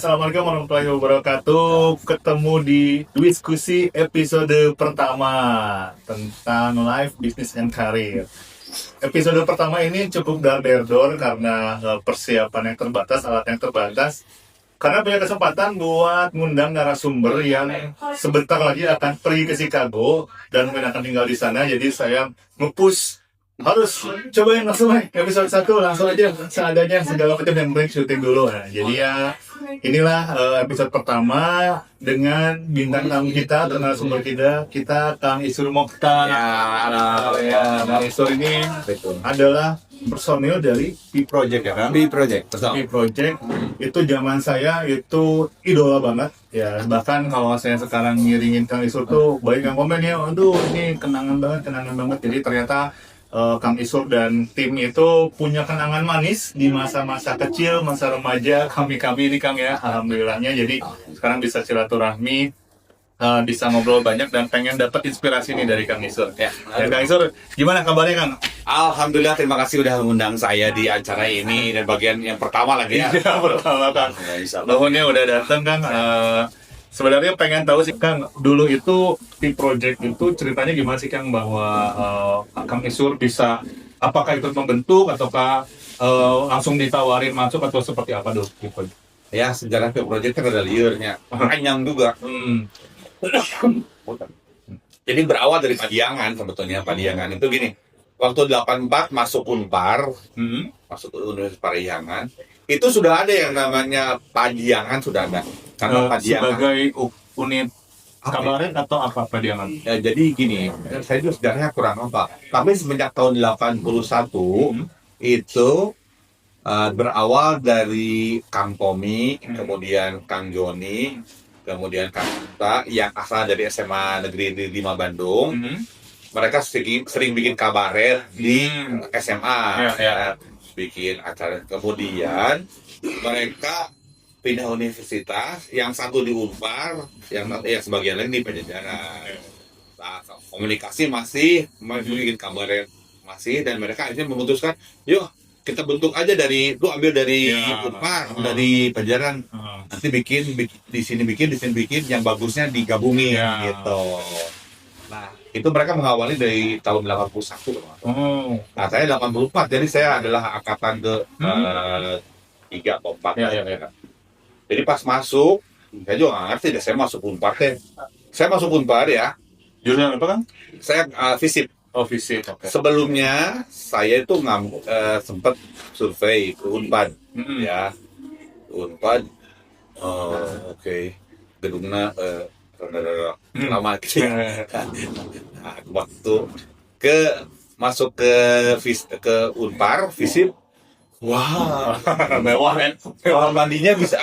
Assalamualaikum warahmatullahi wabarakatuh. Ketemu di diskusi episode pertama tentang life, business, and career. Episode pertama ini cukup dar-der-dor karena persiapan yang terbatas, alat yang terbatas. Karena punya kesempatan buat ngundang narasumber yang sebentar lagi akan pergi ke Chicago dan mungkin akan tinggal di sana. Jadi saya nge-push harus cobain langsung episode 1 langsung aja seadanya, segala macam yang break syuting dulu. Nah, jadi ya inilah episode pertama dengan bintang tamu kita atau narasumber kita Kang Isur Mokhtar. Kang Isur ini adalah personil dari P-Project ya kan? P-Project itu zaman saya itu idola banget ya, bahkan kalau saya sekarang ngiringin Kang Isur tuh banyak yang komen ya, aduh ini kenangan banget. Jadi ternyata Kang Isur dan tim itu punya kenangan manis di masa-masa kecil, masa remaja kami ini Kang ya, alhamdulillahnya. Jadi sekarang bisa silaturahmi, bisa ngobrol banyak dan pengen dapat inspirasi nih dari Kang Isur. Ya, Kang Isur, gimana kabarnya Kang? Alhamdulillah, terima kasih udah mengundang saya di acara ini dan bagian yang pertama lagi ya. Iya, pertama Kang. Nuhunnya udah datang Kang. Sebenarnya pengen tahu sih Kang, dulu itu P-Project itu ceritanya gimana sih Kang, bahwa Kang Isur bisa, apakah ikut membentuk ataukah langsung ditawarin masuk atau seperti apa dulu? Ya, sejarah P-Project kan ada liurnya, panjang juga. Jadi berawal dari Padiangan sebetulnya. Padiangan itu gini, waktu 84 masuk Unpar, masuk Universitas Pariangan, itu sudah ada yang namanya Padiangan, sudah ada. Karena Padiangan sebagai unit kabaret atau apa Padiangan? Ya, jadi gini, saya itu sejarahnya kurang apa. Tapi semenjak tahun 81 itu berawal dari Kang Tommy, kemudian Kang Joni, kemudian Kang Uta yang asal dari SMA Negeri 5 Bandung. Mereka sering bikin kabaret di SMA, bikin acara. Kemudian mereka pindah universitas, yang satu di Unpar, yang sebagian lain di Pajajaran. Nah, komunikasi masih bikin kabaret masih, dan mereka akhirnya memutuskan, yuk kita bentuk aja lu ambil dari Unpar, dari Pajajaran, nanti bikin di sini bikin, yang bagusnya digabungin gitu. Nah, itu mereka mengawali dari tahun 81. Nah, saya 84, jadi saya adalah angkatan ke 3 atau 4. Jadi pas masuk, saya juga nggak ngerti deh, saya masuk Unpar deh. Saya masuk Unpar ya. Jurusan apa Kang? Saya FISIP. Oh, FISIP, oke. Sebelumnya, saya itu sempat survei ke Unpad. Ya, Unpad, oke. Gedungnya lama gitu ya. Nah, waktu masuk ke Unpar, FISIP, wah, mewah kan? Kamar mandinya bisa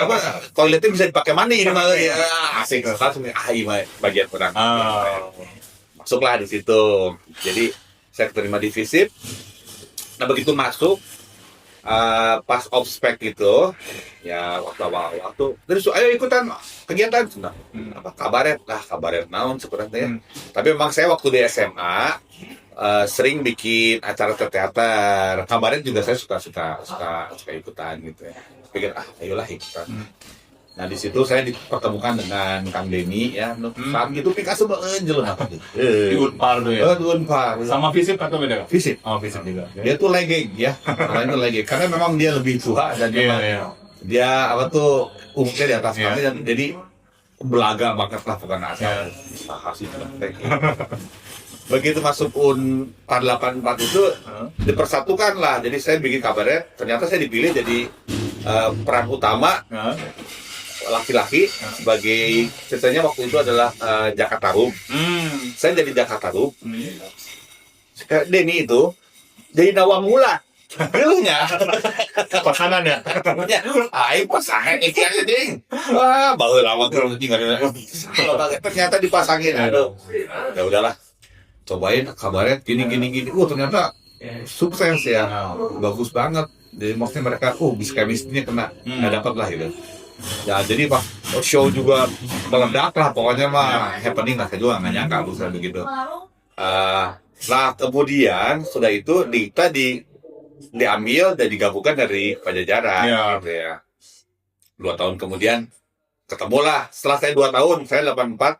toiletnya bisa dipakai mandi ini malah ya. Asik langsung bagian kurang. Masuklah di situ. Jadi saya keterima di FISIP. Nah, begitu masuk pas obspek itu ya, waktu terus ayo ikutan kegiatan. Nah, apa kabaret naon sebenarnya. Tapi memang saya waktu di SMA sering bikin acara teater, kabaret juga saya suka ikutan gitu ya. Pikir ayolah ikutan. Nah, di situ saya dipertemukan dengan Kang Denny ya. Saat itu Picasso Angel apa gitu. Di Unpar tuh ya. Di Unpar. Sama FISIP atau beda? FISIP. Oh, FISIP juga. Dia tuh legend ya. Orangnya legend karena memang dia lebih tua dan dia umurnya di atas kami, dan jadi belaga banget lah, bukan asal hasil. Begitu masuk Unpar 84 itu dipersatukan lah. Jadi saya bikin kabaret, ternyata saya dipilih jadi peran utama laki-laki sebagai, ceritanya waktu itu adalah Jakarta Room. Saya jadi Jakarta Room. Denny itu jadi Nawamula. Dulunya pasangan ya. Pasangan ikan ding. Wah, baru lama tuh ternyata dipasangin. Aduh. Ya udahlah. Cobain kabaret gini. Ternyata sukses ya. Bagus banget. Jadi maksudnya mereka bisa chemistry-nya kena. Dapat lah gitu. Ya, jadi pas show juga meledak lah, pokoknya mah happening lah. Saya juga nggak nyangka bisa begitu. Nah, kemudian sudah itu kita diambil dan digabungkan dari Pajajaran Ya. gitu ya. 2 tahun kemudian ketemulah. Setelah saya 2 tahun, saya 84,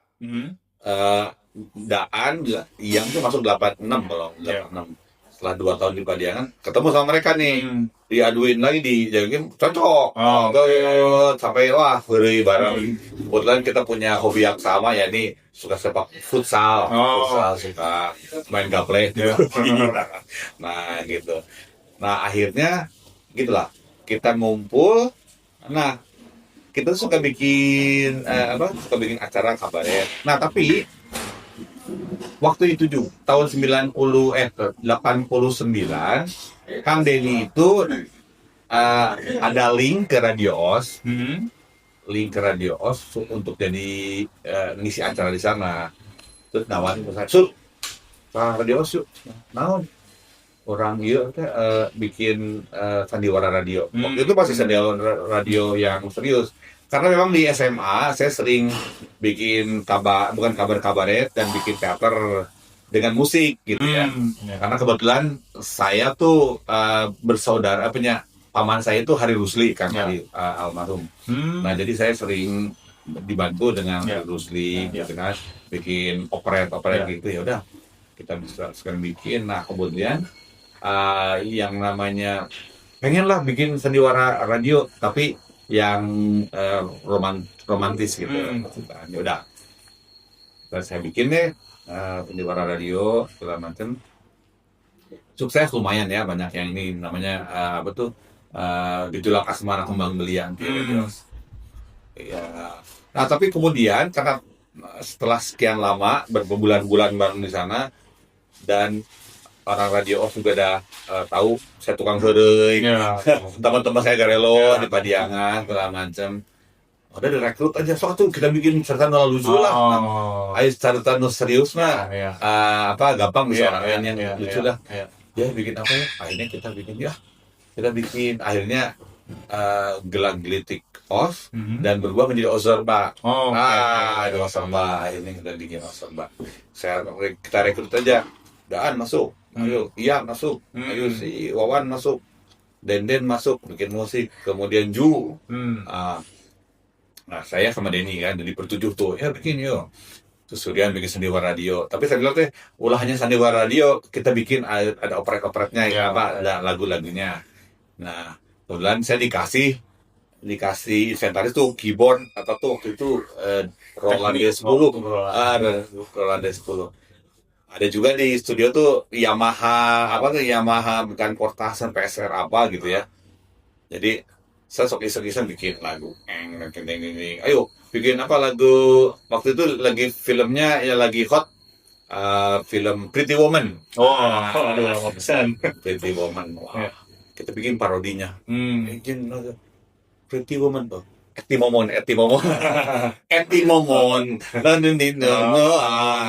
eh, Daan yang tuh masuk 86 kalau 86. Setelah 2 tahun di Padiangan, ketemu sama mereka nih. Diaduin lagi, dijagain, cocok. Sampai wah, beri bareng. Kebetulan kita punya hobi yang sama, ya ini suka sepak futsal. Futsal, suka main gaple. Nah, gitu. Nah, akhirnya gitulah. Kita ngumpul. Nah, kita suka bikin suka bikin acara kabaret. Nah, tapi waktu itu juga tahun 89 Kang Denny itu ada link ke Radio Os. Link ke Radio Os untuk jadi ngisi acara di sana. Terus nawarin ke saya, "Sur, Radio Os yuk." Naon? Orang iya bikin sandiwara radio. Waktu itu masih sandiwara radio yang serius. Karena memang di SMA saya sering bikin bukan kabaret dan bikin teater dengan musik gitu ya. Karena kebetulan saya tuh bersaudara paman saya itu Hari Rusli kan, Hari almarhum. Nah, jadi saya sering dibantu dengan Hari Rusli gitu kan, bikin operet gitu. Ya udah, kita bisa sekarang bikin. Nah, kemudian yang namanya pengenlah bikin sandiwara radio tapi yang romantis gitu. Ya udah, saya bikin deh sandiwara radio segala macam. Sukses lumayan ya, banyak yang ini namanya Gejolak Asmara Kembang Belian gitu. Ya. Nah, tapi kemudian karena setelah sekian lama berbulan-bulan bareng di sana dan orang Radio Os juga udah tahu saya tukang heureung. Teman-teman saya garelo di Padiangan segala macam. Udah direkrut aja, soal tuh kita bikin cerita lucu lah. Ayo cerita serius mah gampang bisa orang yang lucu lah. Ya bikin apa ya? Akhirnya kita bikin akhirnya Gelang-Gelitik Os dan berubah menjadi Osorba. Ada Osorba. Akhirnya kita bikin Osorba. Kita rekrut aja. Daan masuk. Ayo, iya masuk. Ayo si Wawan masuk. Denden masuk bikin musik. Kemudian Ju. Nah, saya sama Denny kan dari bertujuh tuh, ya bikin yuk. Terus Suryan bikin sandiwara radio. Tapi saya bilang ulahnya sandiwara radio kita bikin ada operet-operetnya ada lagu-lagunya. Nah, kemudian saya dikasih inventaris tuh keyboard waktu itu Roland D10. Roland D10. Ada juga di studio tuh Yamaha bukan Cortázar PSR apa gitu ya. Jadi saya sok iseng-iseng bikin lagu. Ayo bikin lagu waktu itu lagi filmnya ya lagi hot film Pretty Woman. Pretty Woman. Wow. Kita bikin parodinya. Bikin Pretty Woman tuh. Eti Momon.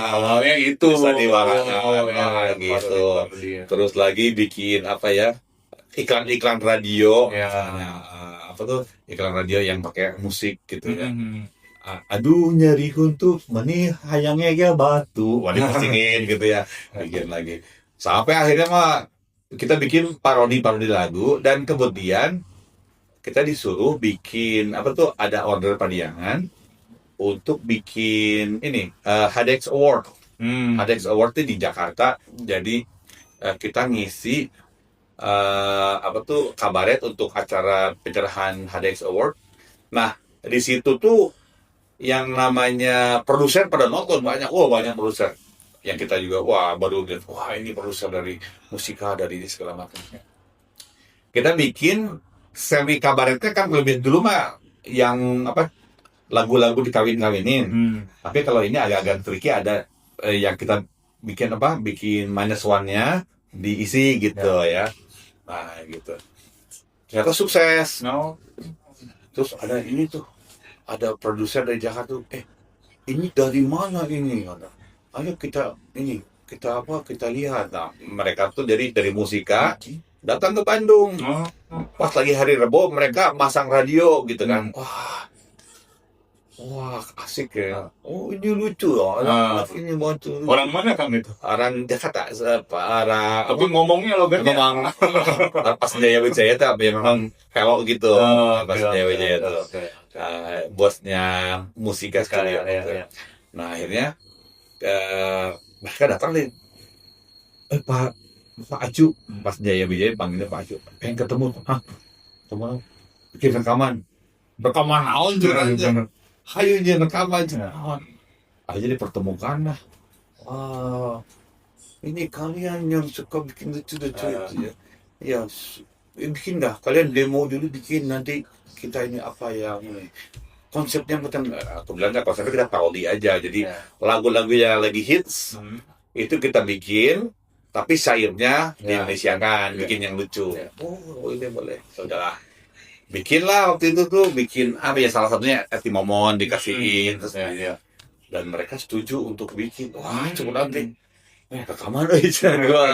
Awalnya itu sandiwaranya gitu. Terus lagi bikin iklan radio. Iklan radio yang pakai musik gitu ya. Aduh nyari untuk menih hayangnya ya batu. Wah dipasingin gitu ya. Bikin lagi. Sampai akhirnya kita bikin parodi lagu dan kemudian kita disuruh bikin ada order Padiangan untuk bikin ini HDX Award. HDX Award itu di Jakarta. Jadi kita ngisi kabaret untuk acara pencerahan HDX Award. Nah, di situ tuh yang namanya produser pada nonton banyak produser. Yang kita juga baru lihat ini produser dari musika dari segala macam. Kita bikin seri kabaretnya kan lebih dulu yang lagu-lagu dikawin-kawinin. Tapi kalau ini agak-agak tricky, ada yang kita bikin bikin minus one-nya diisi gitu ya. Nah gitu. Ternyata sukses. Terus ada ini tuh, ada produser dari Jakarta tuh, ini dari mana ini? Ayo kita lihat. Nah, mereka tuh dari musika datang ke Bandung. Pas lagi hari Rebo mereka masang radio gitu kan. Wah, wah asik ya. Oh ini lucu loh. Ini lucu. Orang mana Kang itu? Orang Jakarta, arah Tapi ngomongnya logatnya. memang pas Jaya Wijaya tuh memang hello gitu. Pas Jaya Wijaya tuh. Bosnya musika sekali. Nah akhirnya mereka datang nih. Pak Acu, pas Jaya Wijaya panggilnya Pak Acu. Pengen ketemu. Hah? Ketemu bikin rekaman. Rekaman naon aja. Hayu aja rekaman naon. Akhirnya dipertemukan lah. Wah, ini kalian yang suka bikin lucu-lucu ya. Ya, bikin dah. Kalian demo dulu bikin nanti kita ini apa yang konsepnya macam aku bilang kan konsepnya kita parodi aja. Jadi lagu-lagu yang lagi hits itu kita bikin, tapi syairnya di Indonesia kan, bikin yang lucu. Oh, ini boleh. Sudahlah. Bikinlah waktu itu tuh bikin apa ya, salah satunya Eti Momon dikasihin terus dan mereka setuju untuk bikin. Wah cukup nanti rekaman aja gua.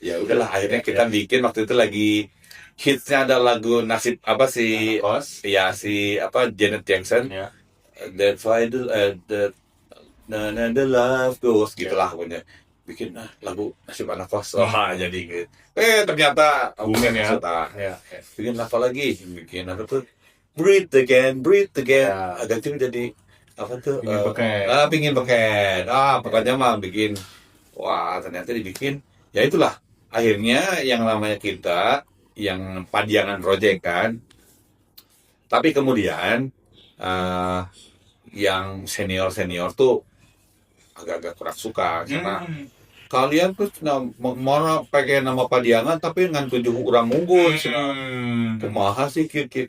Ya udahlah akhirnya kita bikin. Waktu itu lagi hitsnya ada lagu nasib apa sih ya si apa Janet Jackson That Final the Love Goes gitulah pokoknya. Bikin lagu nasib anak kos. Jadi gitu. Ternyata hubungan ya. Bikin apa lagi? Bikin apa tuh? Breathe again. Agak itu jadi apa tuh? Pingin beken. Pokoknya mah bikin. Wah, ternyata dibikin. Ya itulah. Akhirnya yang namanya kita yang Padiangan Project kan. Tapi kemudian yang senior tuh agak-agak kurang suka karena kalian tuh mau pakai nama Padiangan tapi dengan 7 orang unggul kumaha sih kita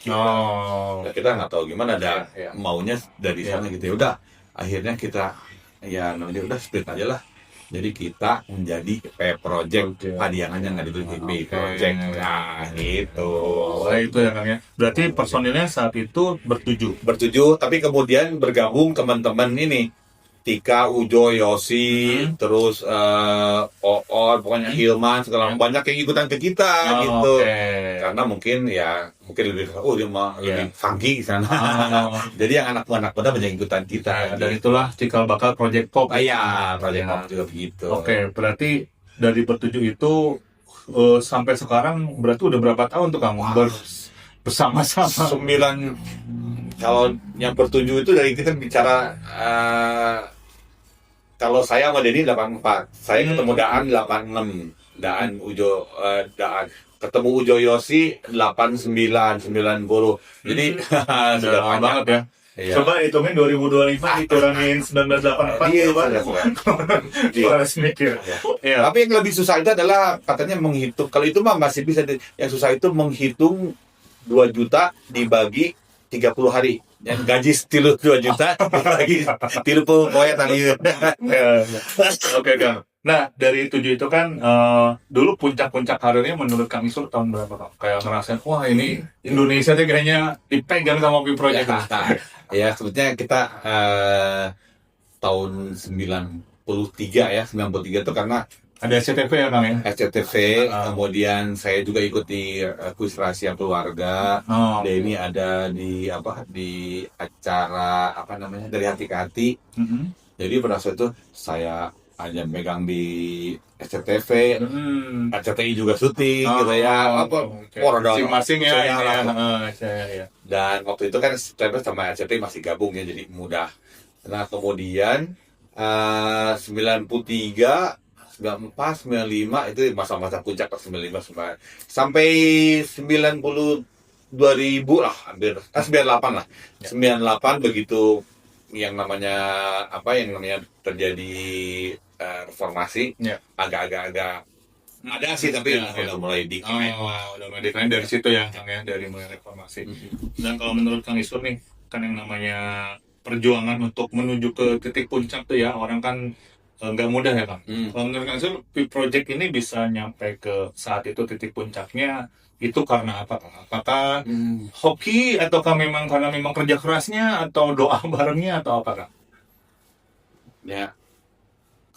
kita nggak tahu gimana maunya dari sana gitu. Ya udah akhirnya kita ya namanya udah split aja lah, jadi kita menjadi project Padiangan yang nggak dibeli project gitu. Itu ya Kang ya, berarti personilnya saat itu bertujuh tapi kemudian bergabung teman-teman ini Tika, Ujo, Yosi, terus Oon, pokoknya Hilman, segala banyak yang ikutan ke kita gitu. Karena mungkin lebih dia mah lebih funky di sana. Jadi yang anak-anak muda banyak ikutan kita. Dan itulah cikal bakal Project Pop. Project Pop juga begitu. Berarti dari bertujuh itu sampai sekarang berarti udah berapa tahun tuh Kang bersama-sama? 9. Kalau yang bertujuh itu dari kita bicara kalau saya sama Denny 84, saya ketemu Daan 86, Daan Ujo, ketemu Ujo Yosi 89, 90. Jadi sudah lama banget ya. Iya. Coba hitungin 2025 dikurangin 1984 harus mikir. Tapi yang lebih susah itu adalah katanya menghitung. Kalau itu mah masih bisa. Yang susah itu menghitung 2 juta dibagi 30 hari. Yang gaji stilu 2 juta lagi stilu pokoknya tadi. Oke Kang. Nah dari 7 itu kan dulu puncak-puncak karirnya menurut Kang Isur tahun berapa Kang? Kayak ngerasain wah ini Indonesia tuh kayaknya dipegang sama Pi Project. Ya sebetulnya kita tahun 93 itu karena ada SCTV ya Kang ya? SCTV, kemudian saya juga ikut di kuis rahasia keluarga. Denny ada di acara dari hati ke hati. Jadi pada saat itu saya aja megang di SCTV, RCTI juga syuting gitu ya. Masing-masing ya. Dan waktu itu kan SCTV sama RCTI masih gabung ya, jadi mudah. Nah kemudian 93 94, 95 itu masa-masa puncak 95 sampai 2000 lah hampir 98 lah. 98 begitu yang namanya terjadi reformasi agak-agak ada sih tapi udah mulai decline dari situ ya Kang ya, dari mulai reformasi. Dan kalau menurut Kang Isur nih kan yang namanya perjuangan untuk menuju ke titik puncak tuh ya orang kan nggak mudah ya Kang. Kalau menurut Kang Isur, Pi Project ini bisa nyampe ke saat itu titik puncaknya itu karena apa Kang? Apakah hoki ataukah memang karena memang kerja kerasnya atau doa barengnya atau apa Kang? Ya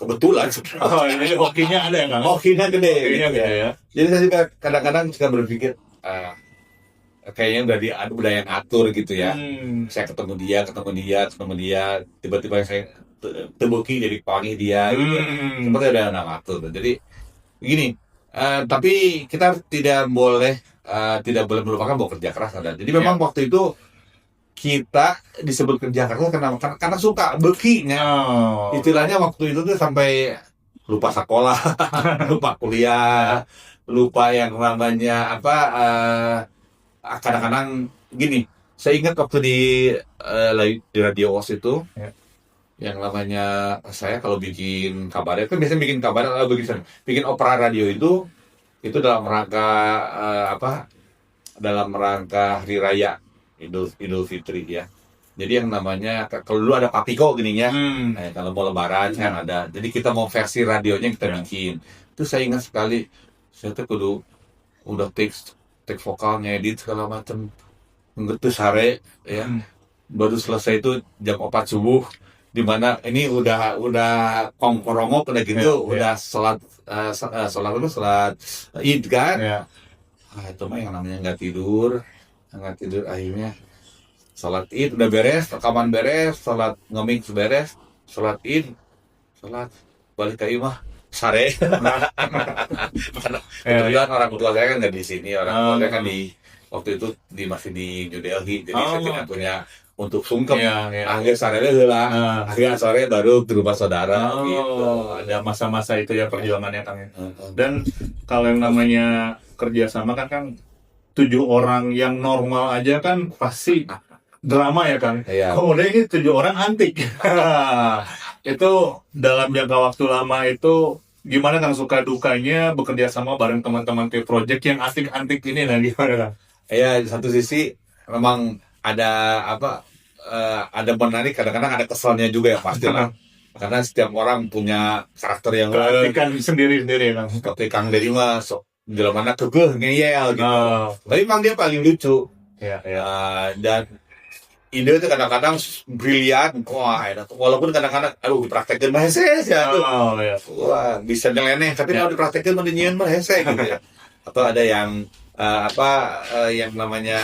kebetulan. Ini hokinya ada ya Kang? Hokinya gede ya. Ya. Jadi saya juga kadang-kadang suka berpikir kayaknya udah yang atur gitu ya. Hmm. Saya ketemu dia, tiba-tiba saya tebuki jadi panggil dia gitu. Seperti udah atur. Jadi begini, tapi kita tidak boleh melupakan bahwa kerja keras ada. Jadi memang waktu itu kita disebut kerja keras karena suka bekinya. Oh. Istilahnya waktu itu tuh sampai lupa sekolah, lupa kuliah, lupa yang namanya apa. Kadang-kadang gini, saya ingat waktu di Radio OS itu, yang namanya saya kalau bikin kabarnya kan biasanya bikin kabar atau bikin opera radio itu dalam rangka dalam rangka hari raya Idul Fitri ya. Jadi yang namanya kalau dulu ada Papiko gininya, kalau mau Lebaran kan ada. Jadi kita mau versi radionya kita bikin. Itu saya ingat sekali, saya tuh kudu udah take vokal, ngedit segala macam, ngetu sare ya. Baru selesai itu jam 4 subuh, di mana ini udah kongkorongok udah gitu, udah sholat Id kan. Itu mah yang namanya nggak tidur akhirnya sholat Id udah beres, rekaman beres, sholat ngeming beres, sholat Id, sholat balik ke imah sare. Kebetulan orang tua saya kan nggak di sini, orang tua saya kan waktu itu masih di New Delhi, jadi saya tidak punya untuk sungkem. Akhir sore lah, akhir sore baru ke rumah saudara. Gitu. Ada masa-masa itu ya perjuangannya Kang. Dan kalau yang namanya kerjasama kan 7 orang yang normal aja kan pasti drama ya Kang. Kemudian ini 7 orang antik. Itu dalam jangka waktu lama itu gimana Kang suka dukanya bekerja sama bareng teman-teman tim project yang antik-antik ini, nah gimana Kang? Ya di satu sisi memang ada ada menarik, kadang-kadang ada keselnya juga ya pasti lah. Karena setiap orang punya karakter yang keasikan sendiri-sendiri Kang. Seperti Kang Dedi mah dalam mana kekeh ngeyel gitu. Tapi memang dia paling lucu. Dan ide itu kadang-kadang brilian. Wah, walaupun kadang-kadang dipraktekin mah hese ya tuh. Wah, bisa nyeleneh tapi kalau dipraktekin mah dinyeun mah hese gitu ya. Atau ada yang yang namanya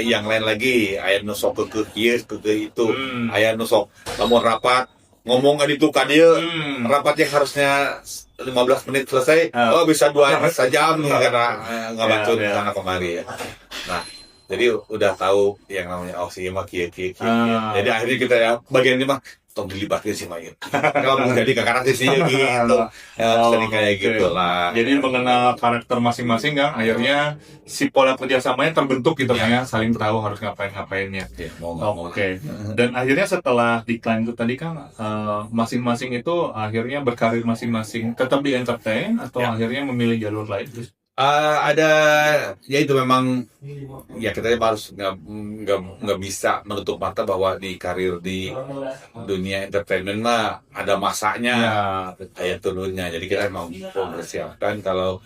yang lain lagi, aya nu sok kekeh itu, aya nu sok lamun rapat ngomong kan itu kan dia rapat yang harusnya 15 menit selesai, bisa 2 jam karena ngebantu sana kemari ya. Nah, jadi udah tahu yang namanya sih mah kieu. Jadi akhirnya kita ya bagian ini mah tong dilibatkan sih mah. Kalau mau jadi karakter sih gitu. Sering kayak gitu lah. Jadi mengenal karakter masing-masing kan, akhirnya si pola kerjasamanya terbentuk gitu kan ya, saling tahu harus ngapainnya. Oke. Dan akhirnya setelah Decline itu tadi kan masing-masing itu akhirnya berkarir masing-masing, tetap di entertain atau akhirnya memilih jalur lain? Ada ya itu memang ya kita harus nggak bisa menutup mata bahwa di karir di dunia entertainment mah ada masanya kayak turunnya. Jadi kita mau mempersiapkan kalau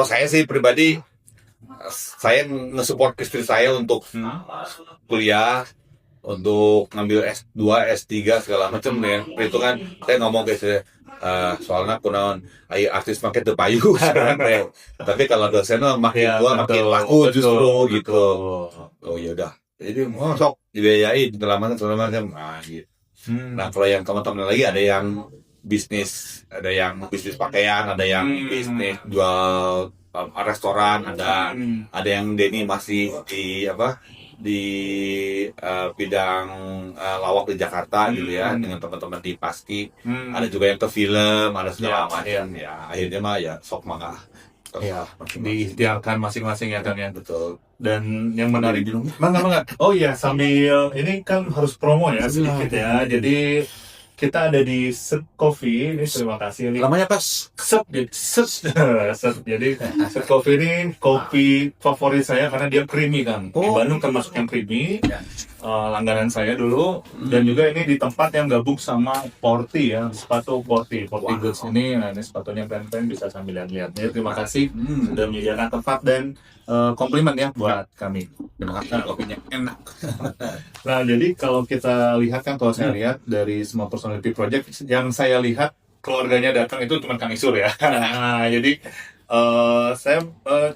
saya sih pribadi, saya nge-support istri saya untuk kuliah, untuk ngambil S2, S3 segala macam deh. Itu kan saya ngomong ke istri, soalnya kunaon ayo artis makin terpayu tapi kalau dosen makin tua makin laku justru gitu. Oh ya udah, jadi sok dibiayain segala macam gitu. Nah kalau yang teman-teman lagi ada yang bisnis pakaian, ada yang bisnis jual restoran, ada yang Denny masih di bidang lawak di Jakarta gitu ya, dengan teman-teman di Pasti. Ada juga yang ke film, ada segala macam ya. Akhirnya mah ya sok mangga diikhtiarkan masing-masing ya Kang ya. Betul. Dan yang menarik mangga. Oh iya, sambil ini kan harus promo ya sedikit ya. Jadi kita ada di Set Coffee ini, terima kasih nih. Namanya apa? Set. Jadi Set Coffee ini kopi favorit saya karena dia creamy kan. Di Bandung termasuk yang creamy. Langganan saya dulu. Dan juga ini di tempat yang gabung sama Porti ya, sepatu Porti Goods ini. Nah ini sepatunya keren-keren, bisa sambil lihat-lihat. Jadi terima kasih sudah menyediakan tempat dan komplimen ya buat kami. Terima kasih, kopinya enak. Nah, jadi kalau kita lihat kan, kalau saya lihat dari semua personality project yang saya lihat keluarganya datang itu cuma Kang Isur ya. Nah, jadi saya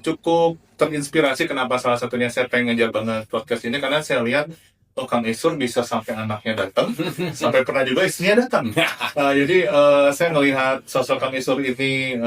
cukup terinspirasi kenapa salah satunya saya pengen ngajak banget podcast ini karena saya lihat Kang Isur bisa sampai anaknya datang, sampai pernah juga istrinya datang. Jadi saya melihat sosok Kang Isur ini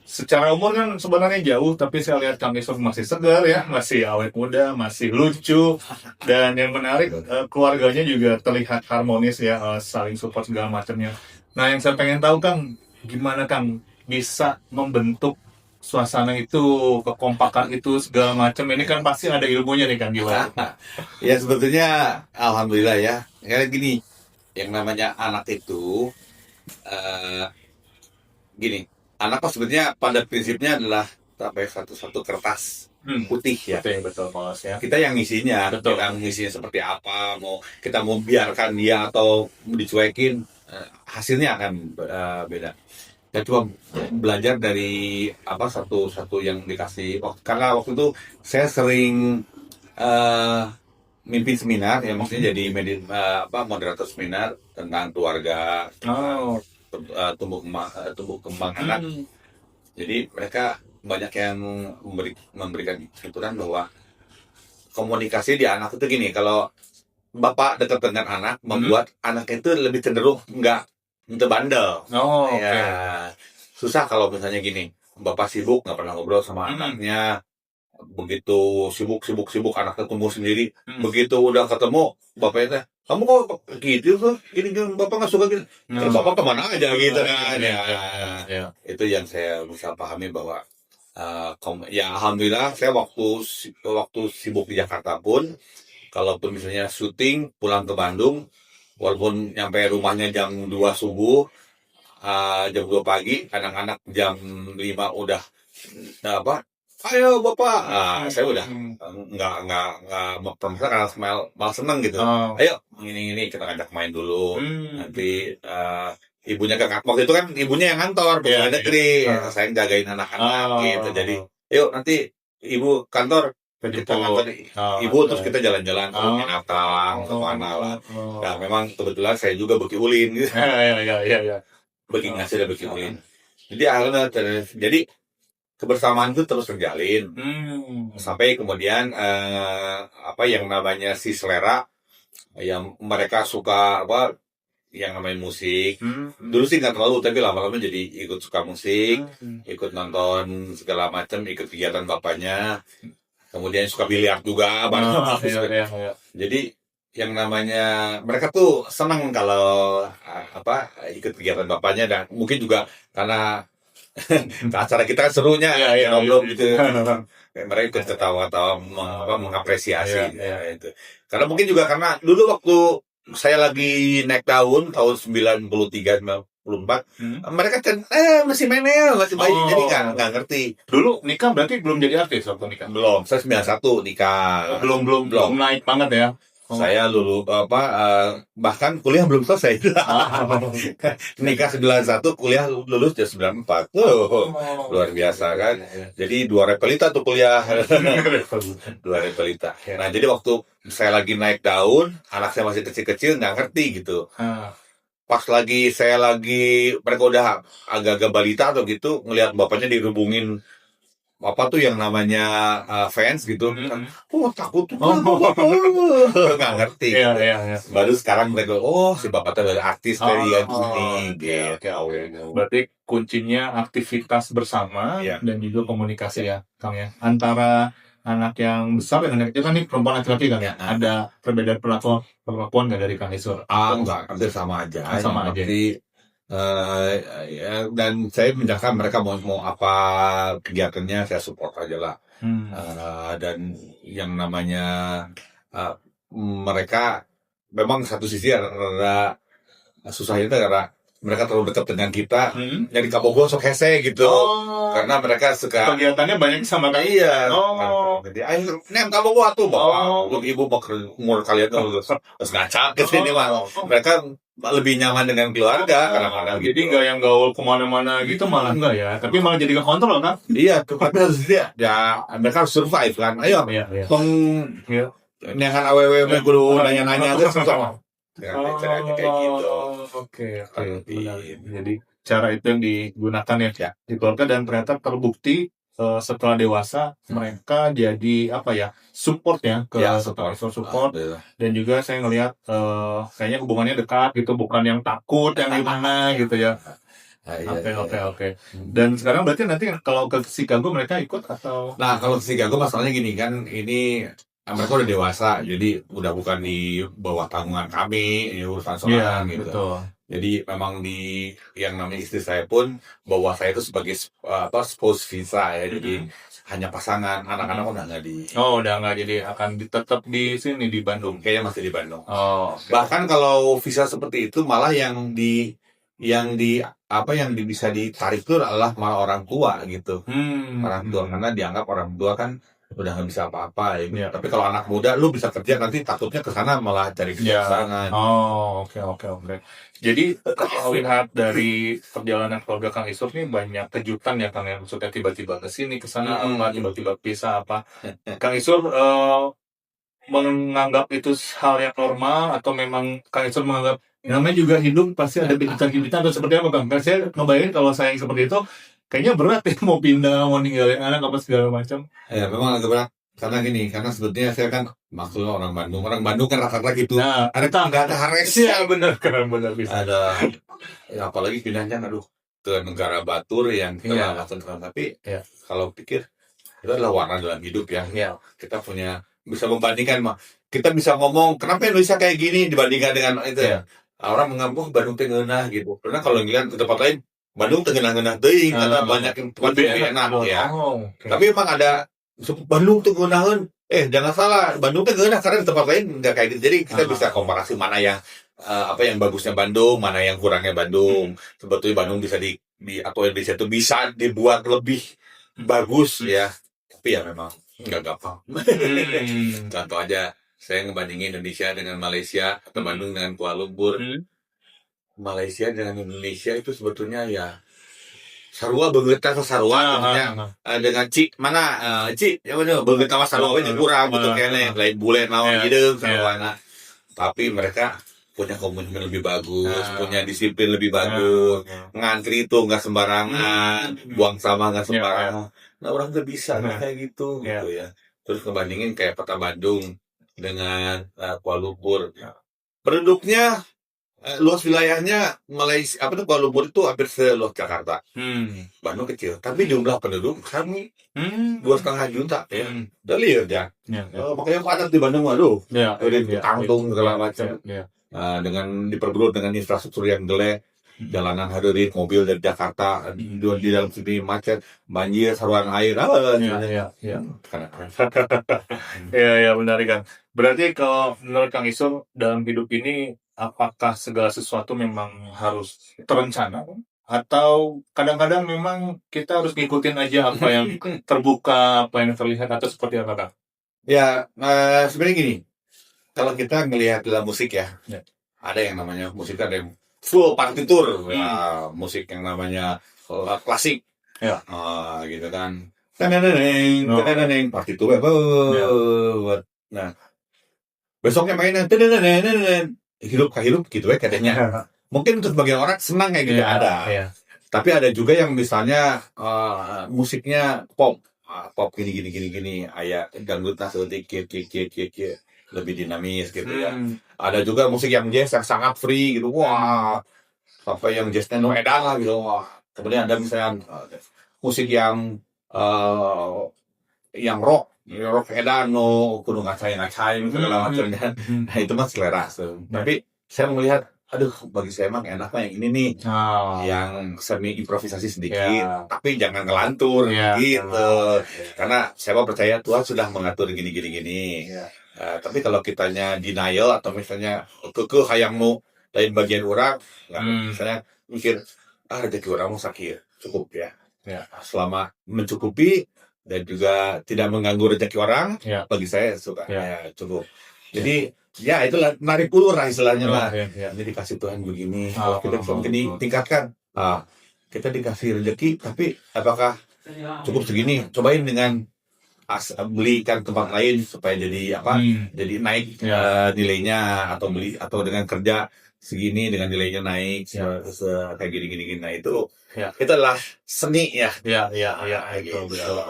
secara umur kan sebenarnya jauh, tapi saya lihat Kang Isur masih segar ya, masih awet muda, masih lucu, dan yang menarik keluarganya juga terlihat harmonis ya, saling support segala macamnya. Nah, yang saya pengen tahu Kang, gimana Kang bisa membentuk suasana itu, kekompakan itu segala macam. Ini kan pasti ada ilmunya nih Kang gimana? Ya sebetulnya alhamdulillah ya. Kayak gini, yang namanya anak itu eh, gini, anak kok sebetulnya pada prinsipnya adalah sampai satu kertas putih ya. Betul Mas ya. Kita yang ngisinya, Betul. kita ngisinya seperti apa, kita mau biarkan dia atau mau dicuekin, hasilnya akan beda. Saya coba belajar dari satu yang dikasih karena waktu itu saya sering mimpin seminar ya, maksudnya jadi moderator seminar tentang keluarga, tumbuh kembang anak. Jadi mereka banyak yang memberikan pikiran bahwa komunikasi di anak itu gini, kalau bapak dekat dengan anak membuat anak itu lebih cenderung nggak bandel. Susah kalau misalnya gini, bapak sibuk nggak pernah ngobrol sama anaknya, begitu sibuk anaknya tumbuh sendiri, begitu udah ketemu bapaknya, kamu kok gitu tuh, ini kan bapak nggak suka gitu, terus bapak kemana aja gitu kan ya. Itu yang saya bisa pahami bahwa ya alhamdulillah saya waktu sibuk di Jakarta pun, kalaupun misalnya syuting pulang ke Bandung, walaupun nyampe rumahnya jam 2 subuh, jam 2 pagi, anak-anak jam 5 udah ayo bapak, saya udah nggak permasalahan karena malah seneng gitu. Ayo ini kita ngajak main dulu, nanti ibunya ke kantor, waktu itu kan ibunya yang kantor pegawai negeri, saya jagain anak-anak gitu. Jadi yuk nanti ibu kantor, kita ngantor ibu, terus kita jalan-jalan ke Binatang, kemana lah. Nah memang kebetulan saya juga beki ulin gitu. Beki ngasih dan beki ulin. Jadi akhirnya jadi kebersamaan itu terus terjalin sampai kemudian yang namanya si selera, yang mereka suka yang namanya musik. Dulu sih nggak terlalu, tapi lama-lama jadi ikut suka musik, ikut nonton segala macam, ikut kegiatan bapaknya. Kemudian suka biliar juga bareng. Jadi yang namanya mereka tuh senang kalau ikut kegiatan bapaknya, dan mungkin juga karena acara kita kan serunya ngobrol gitu. Mereka ikut ketawa-tawa mengapresiasi itu. Karena mungkin juga karena dulu waktu saya lagi naik daun tahun 93 94, mereka kan masih menel, masih bayi, jadi nggak ngerti. Dulu nikah berarti belum jadi artis waktu nikah? Belum, saya 91 nikah. Belum naik banget ya. Saya lulus bahkan kuliah belum selesai. Nikah 91, kuliah lulus jam 94. Luar biasa kan. Jadi 2 repelita tuh kuliah. 2 repelita. Nah, jadi waktu saya lagi naik daun, anak saya masih kecil-kecil, nggak ngerti gitu. Pas mereka udah agak-agak balita atau gitu, ngelihat bapaknya dirubungin tuh yang namanya fans gitu, takut tuh, nggak ngerti. Baru sekarang mereka, si bapaknya dari artis dari ini, gitu. Berarti kuncinya aktivitas bersama dan juga komunikasi ya, Kang ya, antara anak yang besar dan anak kecil. Kan nih perempuan laki-laki kan ya, ada perbedaan perlakuan nggak dari Kang Isur? Enggak, hampir sama aja. Jadi dan saya menjaga mereka mau apa kegiatannya, saya support aja lah. Dan yang namanya mereka memang satu sisi ada susahnya itu karena mereka terlalu dekat dengan kita, jadi kabogo sok hese gitu. Karena mereka suka kegiatannya banyak sama kan? Iya. Jadi ayo nem kabogo atuh bapak. Ibu umur kalian tuh terus ngacak ke sini mah. Mereka lebih nyaman dengan keluarga kadang-kadang. Jadi nggak yang gaul kemana-mana gitu, malah enggak ya, tapi malah jadi nggak kontrol kan? Iya, tapi harus dia mereka harus survive kan. Ayo nengan aww kudu nanya-nanya terus sama. Kayak gitu. Oke. Jadi cara itu yang digunakan ya di keluarga, dan ternyata terbukti setelah dewasa mereka jadi apa ya, support ya ke Ya, Kang support. Isor, support. Alhamdulillah. Dan juga saya ngelihat kayaknya hubungannya dekat gitu, bukan yang takut yang gimana gitu ya. Iya, Oke, iya, oke, iya. oke. Dan sekarang berarti nanti kalau ke Chicago mereka ikut atau? Nah, kalau Chicago masalahnya gini kan, ini mereka udah dewasa, jadi udah bukan di bawah tanggungan kami, ini urusan Iya, sorangan gitu. betul. Jadi memang di yang namanya istri saya pun bawa saya itu sebagai spouse visa ya, jadi hanya pasangan, anak-anak udah nggak di, Oh, udah nggak, jadi akan tetap di sini di Bandung. kayaknya masih di Bandung. Oh, oke. Bahkan kalau visa seperti itu malah yang bisa ditarik itu adalah malah orang tua gitu. Orang tua, karena dianggap orang tua kan udah nggak bisa apa-apa ya. Iya. Tapi kalau anak muda lu bisa kerja, nanti takutnya ke sana malah cari Ya. pasangan. Oh, oke, oke, oke. Jadi kalau lihat dari perjalanan keluarga Kang Isur nih banyak kejutan ya Kang ya, maksudnya tiba-tiba ke sini ke sana apa, tiba-tiba pisah apa. Kang Isur menganggap itu hal yang normal atau memang Kang Isur menganggap namanya juga hidup pasti ada kejutan-kejutan atau seperti apa Kang? Karena saya ngebayangin kalau saya yang seperti itu kayaknya berat ya, mau pindah, mau ninggalin anak apa segala macam. Ya memang agak berat. Karena gini, karena sebetulnya saya kan maksudnya orang Bandung. Orang Bandung kan rata-rata gitu. Nah, Nggak ada hares. iya benar, keren benar bisa. Ada, ya apalagi pindahnya, aduh, ke negara Batur yang kita Iya. nggak lakukan. Tapi Iya. kalau pikir itu adalah warna dalam hidup ya. Iya. Kita bisa membandingkan, kita bisa ngomong kenapa Indonesia kayak gini dibandingkan dengan itu. Iya. Orang menganggap Bandung teh ngeunah gitu. Karena kalau ngeliat ke tempat lain, Bandung teh ngeunah-ngeunah teuing, karena banyak yang tempat Lebih lebih enak ya. Oh, oke. Tapi emang ada Bandung tuh ngeunaheun. Jangan salah, Bandung tuh ngeunah karena di tempat lain nggak kayak gitu. Jadi kita bisa komparasi mana yang yang bagusnya Bandung, mana yang kurangnya Bandung. Sebetulnya Bandung bisa atau Indonesia itu bisa dibuat lebih bagus ya. Tapi ya memang nggak gampang. Contoh aja, saya ngebandingin Indonesia dengan Malaysia atau Bandung dengan Kuala Lumpur. Malaysia dengan Indonesia itu sebetulnya ya sarua beungeut ka sarua dengan Cik mana Cik ya bener beungeut ka sarua we kurang gitu kene lain bule naon hideung sarwana. Tapi mereka punya komitmen lebih bagus, punya disiplin lebih bagus, ngantri itu nggak sembarangan, buang sampah nggak sembarangan. Nah orang tuh bisa kayak gitu gitu ya. Terus ngebandingin kayak Kota Bandung dengan Kuala Lumpur. Penduduknya luas wilayahnya Malaysia Kuala Lumpur itu hampir seluas Jakarta. Bandung kecil, tapi jumlah penduduk kami 2,5 juta ya. Udah lihat ya. Makanya padat di Bandung, waduh. Kangtung segala macam. Dengan diperburuk dengan infrastruktur yang jelek, jalanan hadirin mobil dari Jakarta di dalam sini macet, banjir, saluran air. Iya, benar kan. Berarti kalau menurut Kang Isur dalam hidup ini apakah segala sesuatu memang harus terencana atau kadang-kadang memang kita harus ngikutin aja apa yang terbuka, apa yang terlihat atau seperti apa Kang? Ya, sebenarnya gini. Kalau kita ngelihat dalam musik ya, ada yang namanya musik, ada yang full partitur, musik yang namanya klasik, gitu kan. Teneneng, partitur buat. Nah, besoknya mainan hidup gitu ya katanya. Mungkin untuk sebagian orang senang kayak gitu ada. Tapi ada juga yang misalnya musiknya pop gini aya dangdut sedikit lebih dinamis gitu ya. Ada juga musik yang jazz yang sangat free gitu, wah sampai yang jazznya no edan lah gitu, wah. Kemudian ada misalnya musik yang rock edan no kudu ngacai segala macam kan. Nah itu mah selera. Tapi saya melihat, aduh bagi saya emang enaknya yang ini nih, yang semi improvisasi sedikit, tapi jangan ngelantur gitu. Karena saya percaya Tuhan sudah mengatur gini. Tapi kalau kitanya denial atau misalnya kekeh hayang nu lain bagian orang, misalnya mikir rezeki orang mau sakit cukup ya. Selama mencukupi dan juga tidak mengganggu rezeki orang, bagi saya suka cukup. Jadi ya itulah narik ulur lah istilahnya lah. Ini dikasih Tuhan begini, kalau kita bisa tingkatkan. Kita dikasih rezeki, tapi apakah cukup segini? Cobain dengan belikan tempat lain supaya jadi jadi naik nilainya, atau beli atau dengan kerja segini dengan nilainya naik Ya. kayak gini. Nah itu Ya. itu adalah seni ya. Ya, Gitu. betul.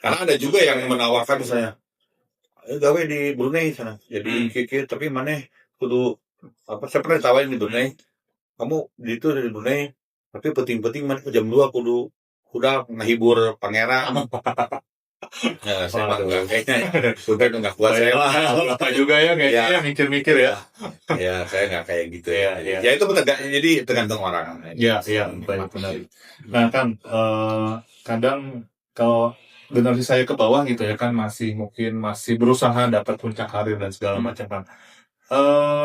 Karena ada juga yang menawarkan misalnya gawe di Brunei sana jadi kikir tapi mana kudu apa saya pernah ditawarin di Brunei kamu itu dari Brunei tapi penting-penting mana jam 2 kudu udah ngehibur pangeran. Ya, saya mah enggak kayaknya sudah enggak kuat saya mah. Apa juga ya kayaknya Ya. mikir-mikir ya. Ya saya enggak kayak gitu Iya, ya. iya. Ya itu jadi tergantung orang. Iya, benar. Nah kan kadang kalau generasi saya ke bawah gitu ya kan mungkin masih berusaha dapat puncak karir dan segala macam kan.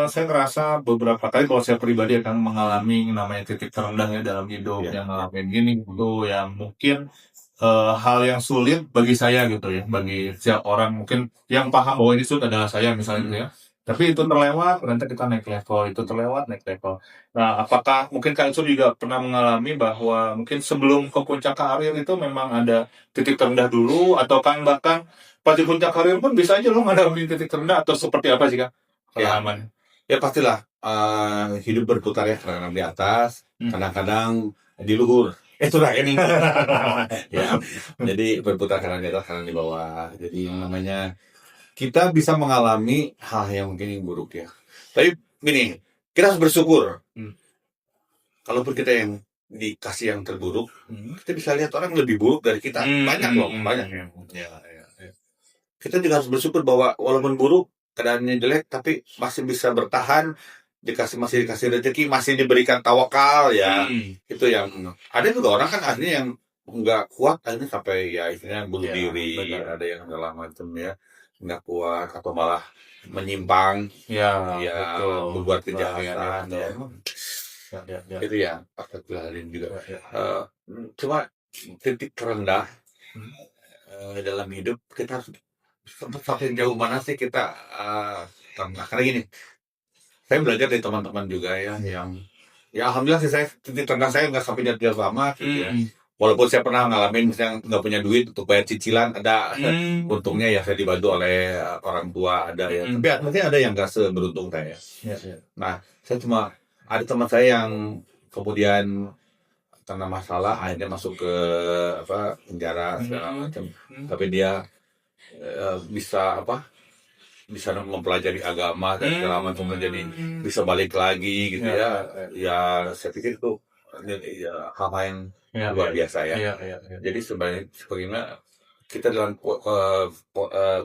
Saya ngerasa beberapa kali kalau saya pribadi akan mengalami namanya titik terendah ya dalam hidup Iya. yang ngalamin gini gitu yang mungkin hal yang sulit bagi saya gitu ya, bagi setiap orang mungkin yang paham bahwa ini sulit adalah saya misalnya gitu ya. Tapi itu terlewat, nanti kita naik level, itu terlewat, naik level. Nah, apakah mungkin Kak Unsur juga pernah mengalami bahwa mungkin sebelum ke puncak karir itu memang ada titik terendah dulu, atau kan bahkan pas di puncak karir pun bisa aja lo ngalamin titik terendah, atau seperti apa sih Kak? Ya. Pengalaman. Ya pastilah hidup berputar ya kadang-kadang di atas, kadang-kadang di luhur. Itulah ini. Ya. Jadi berputar kadang di atas, kadang di bawah. Jadi yang namanya kita bisa mengalami hal yang mungkin yang buruk ya. Tapi gini, kita harus bersyukur. Kalaupun kita yang dikasih yang terburuk, kita bisa lihat orang lebih buruk dari kita. Banyak loh, banyak. Ya. Kita juga harus bersyukur bahwa walaupun buruk, keadaannya jelek, tapi masih bisa bertahan, masih dikasih rezeki, masih diberikan tawakal ya. Itu yang ada juga orang kan akhirnya yang nggak kuat akhirnya sampai ya istilahnya bunuh diri, benar. ada yang segala macam ya nggak kuat atau malah menyimpang, Betul. membuat kejahatan ya. Itu ya faktor lain juga. Cuma titik terendah dalam hidup kita harus sampai jauh mana sih kita karena gini saya belajar dari teman-teman juga ya yang ya alhamdulillah sih saya titik terendah saya nggak sampai jauh lama gitu ya. Walaupun saya pernah ngalamin misalnya nggak punya duit untuk bayar cicilan ada untungnya ya saya dibantu oleh orang tua ada ya tapi mungkin ada yang nggak seberuntung saya. Nah saya cuma ada teman saya yang kemudian karena masalah akhirnya masuk ke penjara segala macam tapi dia bisa mempelajari agama dan segala macam jadi bisa balik lagi gitu ya saya pikir itu hal yang luar biasa ya. Jadi sebagaimana kita dalam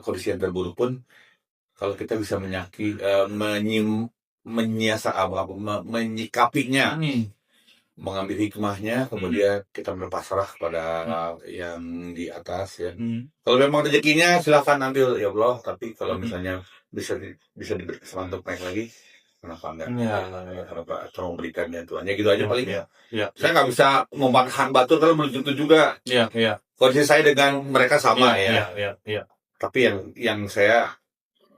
kondisi yang terburuk pun kalau kita bisa menyikapinya mengambil hikmahnya kemudian kita berpasrah kepada yang di atas ya. Kalau memang rezekinya silahkan ambil ya Allah tapi kalau misalnya bisa diberi kesempatan untuk naik lagi kenapa enggak tolong berikan ya Tuhan ya gitu aja paling saya nggak bisa memaksakan batur kalau belum tentu juga kondisi saya dengan mereka sama ya. Tapi yang saya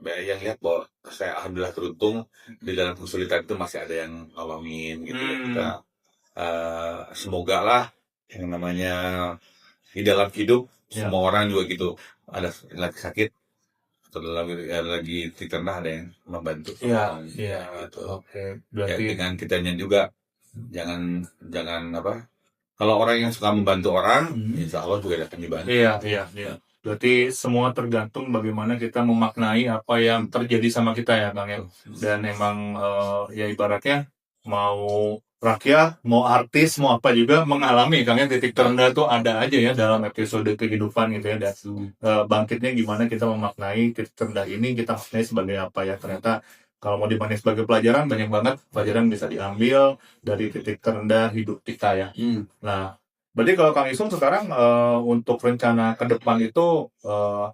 yang lihat bahwa saya alhamdulillah beruntung di dalam kesulitan itu masih ada yang nolongin gitu ya kita semoga lah yang namanya di dalam hidup semua orang juga gitu ada lagi sakit atau lagi terendah ada yang membantu gitu. Berarti dengan kitanya juga jangan kalau orang yang suka membantu orang insya Allah juga akan dibantu. Berarti semua tergantung bagaimana kita memaknai apa yang terjadi sama kita ya Bang ya. Dan emang ya ibaratnya mau rakyat, mau artis, mau apa juga mengalami Kang ya titik terendah tuh ada aja ya dalam episode kehidupan gitu ya. Dan bangkitnya gimana kita memaknai titik terendah ini kita maknai sebagai apa ya. Ternyata kalau mau dimaknai sebagai pelajaran banyak banget pelajaran bisa diambil dari titik terendah hidup kita ya. Nah, berarti kalau Kang Isung sekarang untuk rencana ke depan itu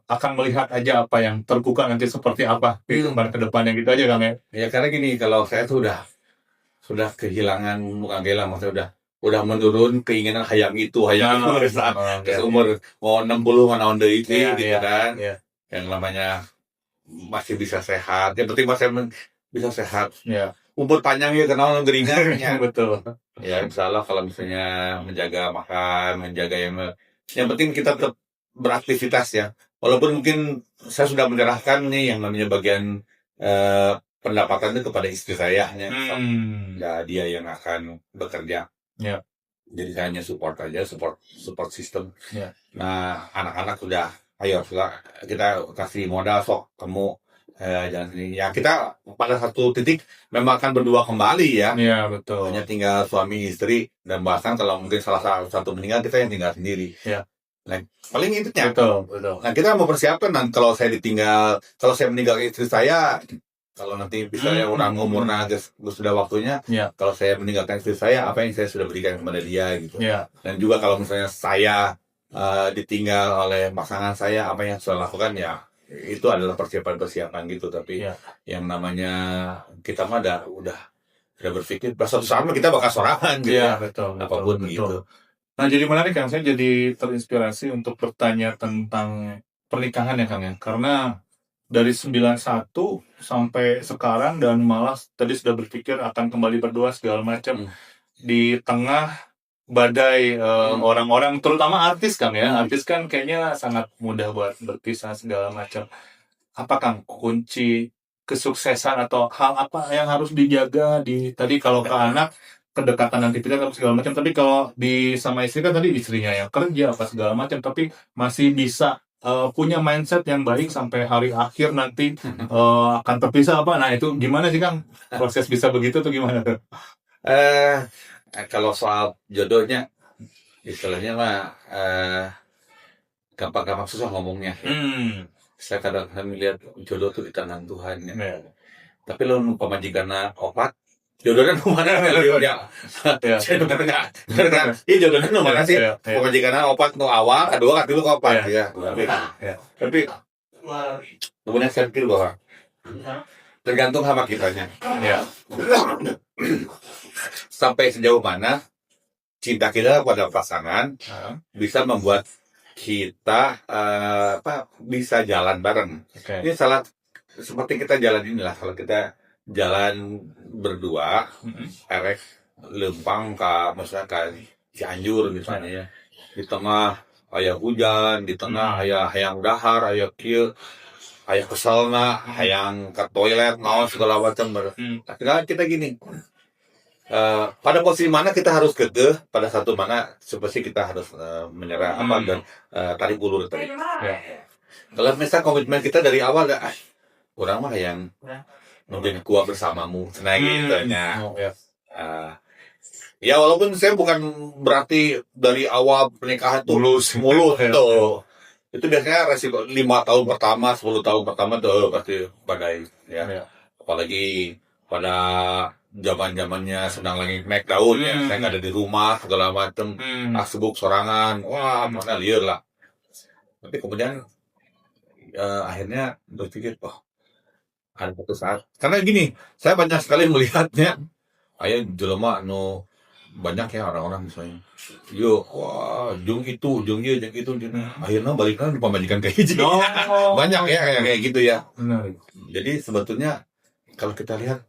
akan melihat aja apa yang terbuka nanti seperti apa kehidupan ke depannya gitu aja Kang ya. Ya karena gini kalau saya tuh sudah kehilangan maksudnya udah menurun keinginan hayang itu saat umur mau 60 mana deui gitu kan. Yang namanya masih bisa sehat. Yang penting masih bisa sehat. Umur panjang ya kenal geringan ya. Betul. Ya insyaallah kalau misalnya menjaga makan, menjaga yang penting kita tetap beraktivitas ya. Walaupun mungkin saya sudah menyerahkan nih yang namanya bagian pendapatan itu kepada istri saya hanya, Hmm. nggak dia yang akan bekerja. Ya. Jadi saya hanya support aja, support system. Ya. Nah, anak-anak sudah, ayo kita kasih modal sok kamu jalan sini. Ya kita pada satu titik memang akan berdua kembali ya. Iya, betul. Hanya tinggal suami istri, dan bahkan kalau mungkin salah satu meninggal, kita yang tinggal sendiri. Ya. Nah, paling intinya. Betul. Nah, kita mau persiapkan nanti kalau saya meninggal istri saya, kalau nanti misalnya umurnya sudah waktunya, Ya. kalau saya meninggalkan istri saya, apa yang saya sudah berikan kepada dia gitu. Ya. Dan juga kalau misalnya saya ditinggal oleh pasangan saya, apa yang saya lakukan ya itu adalah persiapan gitu. Tapi Ya. yang namanya kita mah udah berpikir suatu saat kita bakal sorangan gitu. Iya, betul. Apapun gitu. Nah, jadi menarik Kang, saya jadi terinspirasi untuk bertanya tentang pernikahan ya Kang ya. Karena dari 91 sampai sekarang dan malah tadi sudah berpikir akan kembali berdua segala macam di tengah badai orang-orang, terutama artis Kang ya. Artis kan kayaknya sangat mudah buat berpisah segala macam. Apa Kang kunci kesuksesan atau hal apa yang harus dijaga tadi kalau ke anak kedekatan nanti kita segala macam, tapi kalau sama istri kan tadi istrinya yang kerja apa segala macam, tapi masih bisa punya mindset yang baik sampai hari akhir nanti akan terpisah apa. Nah itu gimana sih Kang proses bisa begitu tuh gimana tuh? Kalau soal jodohnya istilahnya mah gampang-gampang susah ngomongnya. Saya kadang-kadang melihat jodoh tuh di tangan Tuhan ya. Tapi lo pemajikan opat, jodohnya mana ya? Saya dengar. Iya jodohnya mana sih? Pemajikan opat no awal, kedua ketiga opat ya. Tapi kemudian saya pikir bahwa tergantung sama kitanya. Sampai sejauh mana cinta kita pada pasangan bisa membuat kita bisa jalan bareng. Ini seperti kita jalan inilah, kalau kita jalan berdua, erek lempang misalnya Cianjur misalnya ya, di tengah aya hujan, di tengah aya hayang dahar, aya kieu, aya keselna, hayang ke toilet, naon segala macam. Nah, kita gini, pada posisi mana kita harus kekeh, pada satu mana seperti kita harus menyerah dan tarik ulur tadi. Kalau misalnya komitmen kita dari awal orang mah yang menjadi kuat bersamamu, senang gitu ya walaupun saya bukan berarti dari awal pernikahan tuh mulus tuh. Itu biasanya resiko 5 tahun pertama, 10 tahun pertama tuh pasti badai ya. Apalagi pada zaman-zamannya sedang lagi naik daun ya, saya nggak ada di rumah segala macem, sibuk sorangan, wah mana liar lah. Tapi kemudian akhirnya berpikir, ada satu saat, karena gini, saya banyak sekali melihatnya, jelema banyak ya orang-orang misalnya, wah jung itu, akhirnya baliknya pemajikan kayak hiji. Banyak ya kayak gitu ya. Jadi sebetulnya kalau kita lihat,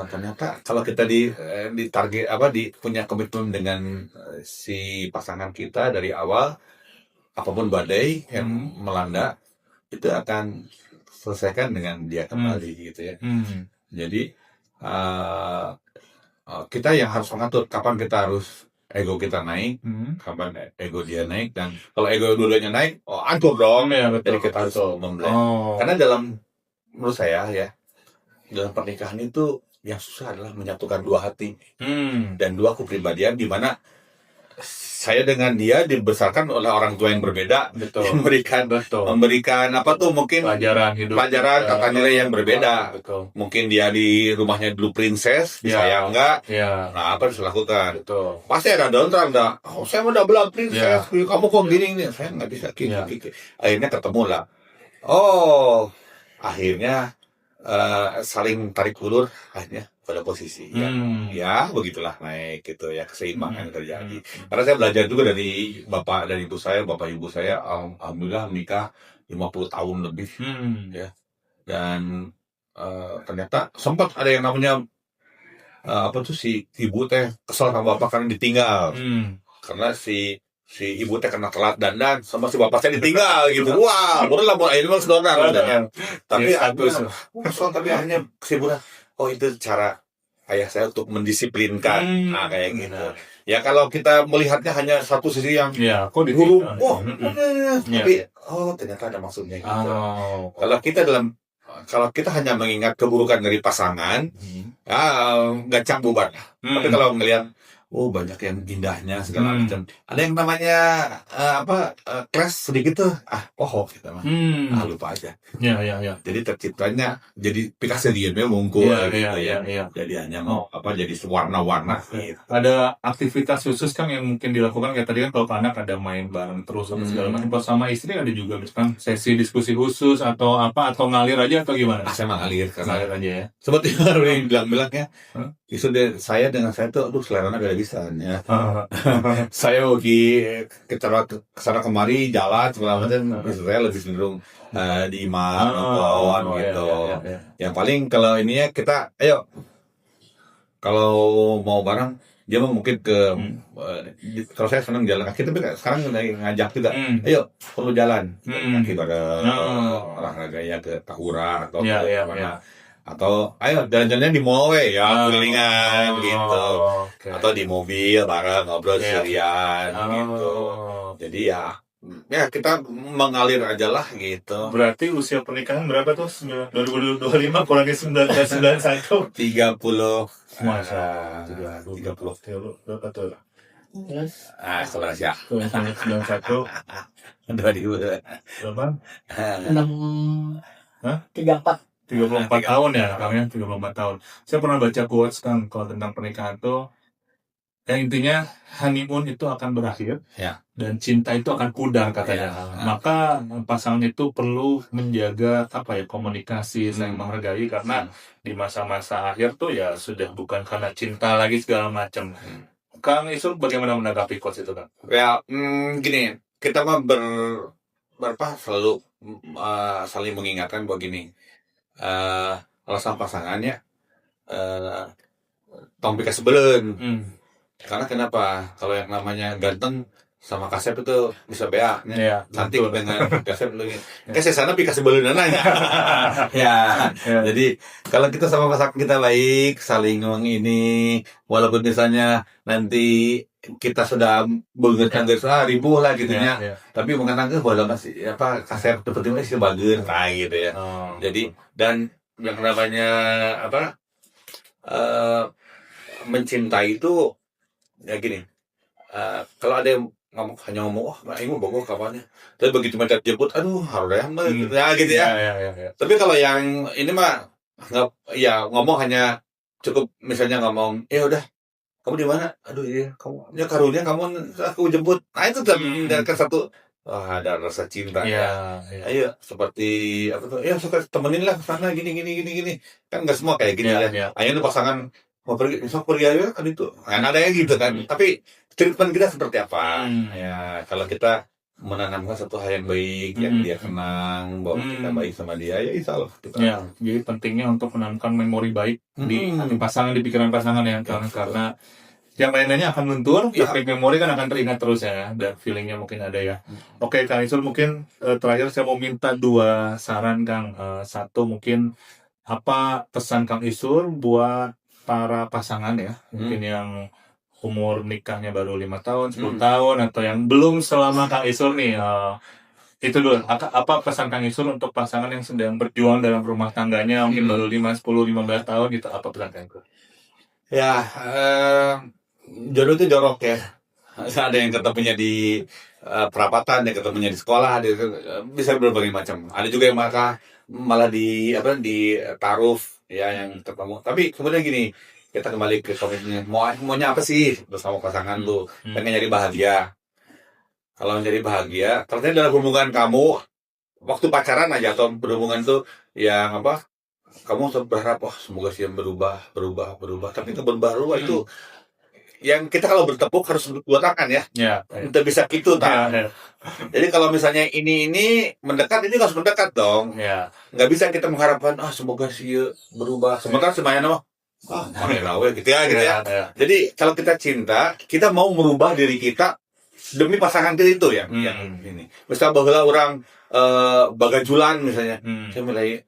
ternyata kalau kita di target punya komitmen dengan si pasangan kita dari awal, apapun badai yang melanda itu akan selesaikan dengan dia kembali gitu ya. Jadi kita yang harus mengatur kapan kita harus ego kita naik, kapan ego dia naik, dan kalau ego dulunya naik, ancur dong. Jadi kita harus memblend. Karena menurut saya ya, dalam pernikahan itu yang susah adalah menyatukan dua hati dan dua kepribadian, di mana saya dengan dia dibesarkan oleh orang tua yang berbeda, memberikan mungkin pelajaran tata nilai yang berbeda. Mungkin dia di rumahnya dulu princess, saya enggak. Nah, apa harus dilakukan? Pasti ada downtrend, saya udah bilang princess, kamu kok gini, saya nggak bisa akhirnya ketemu lah. Akhirnya saling tarik ulur, akhirnya pada posisi ya begitulah naik gitu ya, keseimbangan terjadi. Karena saya belajar juga dari bapak dan ibu saya, alhamdulillah menikah 50 tahun lebih ya, dan ternyata sempat ada yang namanya si ibu teh kesal sama bapak karena ditinggal, karena si si ibu teh kena telat dandan sama si bapak saya ditinggal gitu. Wah, baru lah ini mah sedonang. Tapi tapi akhirnya kesimpulan, oh itu cara ayah saya untuk mendisiplinkan. Nah, kayak gitu. Ya kalau kita melihatnya hanya satu sisi yang kok guru, tapi ternyata ada maksudnya gitu. Kalau kita hanya mengingat keburukan dari pasangan, nggak cak bubar. Tapi kalau ngelihat banyak yang indahnya segala macam. Ada yang namanya clash sedikit tuh, pohon kita mah. Lupa aja. Ya. Jadi terciptanya jadi pikaseriannya mungkul gitu ya. Jadi hanya mau jadi warna-warna gitu. Ada aktivitas khusus kan yang mungkin dilakukan kayak tadi kan kalau anak ada main bareng terus sama segala macam. Kalau sama istri ada juga misalkan sesi diskusi khusus atau atau ngalir aja atau gimana? Saya mah ngalir aja ya. Seperti yang bilang ya. Isu saya dengan saya tuh seleranya beda bisa ya. Saya lagi kesana kemari jalan segala macam, saya lebih cenderung di nonton gitu. Ya. Yang paling kalau ini ya kita kalau mau bareng dia mungkin ke kalau saya senang jalan kaki tapi sekarang ngajak juga ayo perlu jalan kaki pada olahraganya ke Tahura atau mana. Atau ayo jalan-jalannya di mall kelilingan gitu. Atau di mobil bareng ngobrol seharian gitu. Jadi ya kita mengalir aja lah gitu. Berarti usia pernikahan berapa tuh? 2025 kurangi 1991 30. Masa 30 berapa tuh? Sebelah ya. 91 2000 berapa? 34 tahun ya, Kang, 34 tahun. Saya pernah baca quotes kan kalau tentang pernikahan tuh yang intinya honeymoon itu akan berakhir dan cinta itu akan pudar katanya. Maka pasangan itu perlu menjaga komunikasi, saling menghargai karena di masa-masa akhir tuh ya sudah bukan karena cinta lagi segala macam. Kang Isul bagaimana menanggapi quotes itu, Kang? Ya, gini, kita mah selalu saling mengingatkan bahwa gini. Alasan pasangannya tong pika sebelen. Karena kenapa? Kalau yang namanya ganteng sama kasep itu bisa bea nanti dengan kasep lagi kasep sana pika sebelen nanya. Jadi kalau kita sama pasangan kita baik, saling ini, walaupun misalnya nanti kita sudah banget ribu lah gitu tapi mengenang bola masih kasep seperti masih bagus gitu ya. Jadi dan yang namanya mencintai itu ya gini, kalau ada yang hanya ngomong ini mau bogor kapannya, tapi begitu mereka jemput harus gitu ya. Tapi kalau yang ini mah nggak ngomong hanya cukup misalnya ngomong udah kamu di mana? Kamu karunia kamu aku jemput. Itu kan satu ada rasa cinta Ayo seperti suka temenin lah sana gini kan nggak semua kayak gini ya. Ayo pasangan mau pergi aja kan itu kan ada yang gitu kan. Tapi treatment kita seperti apa? Kalau kita menanamkan satu hal yang baik yang dia senang bahwa kita baik sama dia insya Allah kita. Jadi pentingnya untuk menanamkan memori baik di hati pasangan, di pikiran pasangan karena yang lainnya akan luntur, tapi memori kan akan teringat terus ya, dan feelingnya mungkin ada ya. Oke, Kang Isul, mungkin terakhir saya mau minta 2 saran, Kang. Satu mungkin apa pesan Kang Isul buat para pasangan ya, mungkin yang umur nikahnya baru 5 tahun, 10 tahun, atau yang belum selama Kang Isul nih. Itu dulu, apa pesan Kang Isul untuk pasangan yang sedang berjuang dalam rumah tangganya, mungkin baru 5, 10, 15 tahun gitu, apa pesan Kang Isul? Jodoh itu jorok ya. Ada yang ketemunya di perapatan, ada yang ketemunya di sekolah, ada bisa berbagai macam. Ada juga yang malah di taruf yang ketemu. Tapi kemudian gini, kita kembali ke komitmen. Maunya apa sih bersama pasangan lu? Pengen nyari bahagia. Kalau nyari bahagia, ternyata dalam hubungan kamu waktu pacaran aja atau berhubungan tuh yang kamu berharap semoga sih yang berubah. Tapi itu berubah itu yang kita kalau bertepuk harus dua tangan ya. Untuk bisa gitu Jadi kalau misalnya ini mendekat, ini harus mendekat dong. Nggak bisa kita mengharapkan semoga sih berubah. Sementara semuanya gitu ya. Jadi kalau kita cinta, kita mau merubah diri kita demi pasangan kita itu yang ini. Misal bahwa orang bagajulan misalnya, saya mulai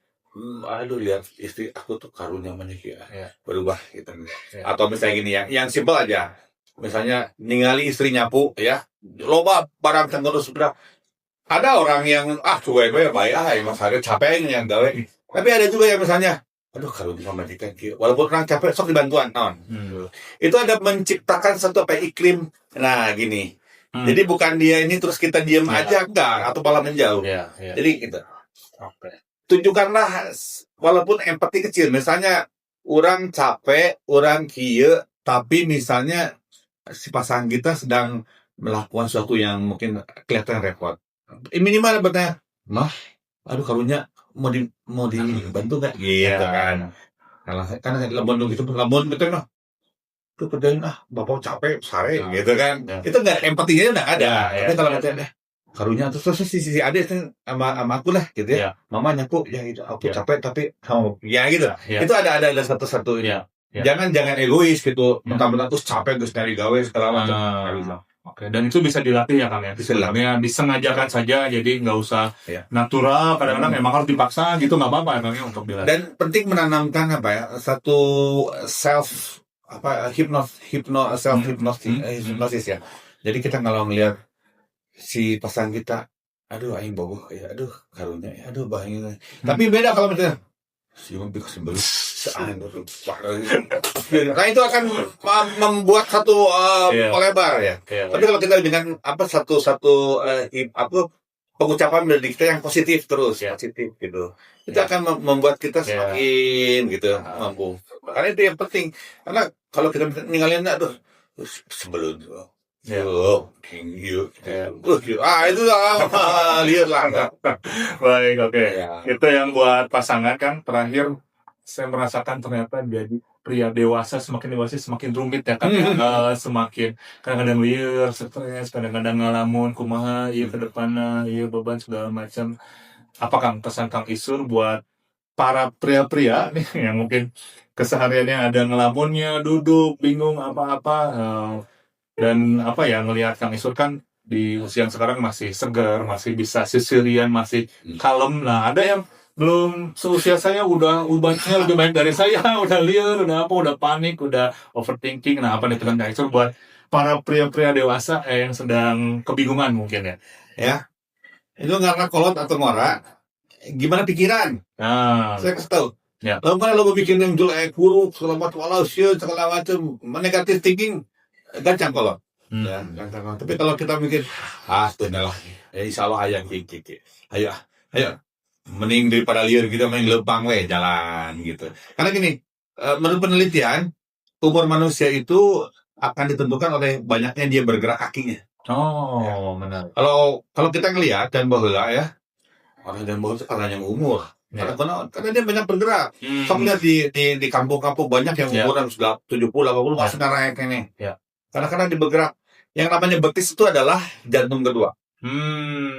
aduh lihat istri aku tuh karunya menikah berubah gitu. Atau misalnya gini yang simpel aja. Misalnya ningali istri nyapu ya, loba barang terus sudah. Ada orang yang cuek gue baik mas ada capek yang gawe. Tapi ada juga yang misalnya aduh kalau bisa menikah walaupun orang capek sok dibantuan itu ada menciptakan satu iklim gini. Jadi bukan dia ini terus kita diam aja enggak atau malah menjauh. Jadi gitu. Tunjukkanlah walaupun empati kecil. Misalnya orang capek, orang kieu, tapi misalnya si pasangan kita sedang melakukan sesuatu yang mungkin kelihatan repot. Minimal bertanya, mah, aduh karunya mau dibantu nggak? Gitu kan. Karena lamun gitu, lamun betul noh. Itu kerjain bapak capek, sare gitu kan. Itu nggak empatinya nggak ada. Tapi kalau katanya karunya terus si adik sama aku lah gitu ya. Mama nyapu ya itu aku capek tapi gitu. Itu ada satu-satu ini. Jangan egois gitu. Mentang-mentang terus capek terus nyari gawe segala macam. Oke, dan itu bisa dilatih ya Kang ya. Disengajakan saja, jadi nggak usah natural. Kadang-kadang memang harus dipaksa gitu, nggak apa-apa ya Kang ya untuk dilatih. Dan penting menanamkan satu self hypnosis ya. Jadi kita kalau ngelihat si pasangan kita, aduh aing bogoh ya, aduh karunya ya, aduh bahaya. Tapi beda kalau misalnya siung bikin sebelum nah itu akan membuat satu pelebar ya. Tapi kalau kita dengan satu pengucapan dari kita yang positif terus positif gitu, itu akan membuat kita semakin gitu mampu. Karena itu yang penting. Karena kalau kita ninggalin aduh sebelum itu lihatlah. Baik, oke. Itu yang buat pasangan kan. Terakhir saya merasakan ternyata jadi pria dewasa semakin rumit ya kan. Semakin kadang-kadang liar, stres, kadang-kadang ngalamun kumaha ke depanna, beban segala macam. Apa Kang pesan Kang Isur buat para pria-pria nih yang mungkin kesehariannya ada ngelamunnya, duduk bingung apa-apa, dan ngelihat Kang Isur kan di usia yang sekarang masih segar, masih bisa sisirian, masih kalem. Nah, ada yang belum seusia saya ubahnya lebih baik dari saya, udah liar, udah panik, udah overthinking. Nah, apa nih Kang Isur buat para pria-pria dewasa yang sedang kebingungan mungkin ya? Ya, itu karena kolot atau ngora, gimana pikiran? Saya kasih tahu. Lalu mana lo bikin yang jelek, buruk, segala macam, negatif thinking, gancang kolot. Gancang kolot. Tapi kalau kita mikir, sudah lah, insya Allah ayang kiki. Ayo. Mending daripada liar kita main lepang jalan gitu. Karena gini, menurut penelitian umur manusia itu akan ditentukan oleh banyaknya dia bergerak kakinya. Benar. Kalau kita ngelihat dan bahwa orang dan bahwa itu karena yang umur. Karena dia banyak bergerak. Kamu lihat di kampung-kampung banyak yang umuran sudah 70, 80 masih naik ini. Karena dia bergerak. Yang namanya betis itu adalah jantung kedua.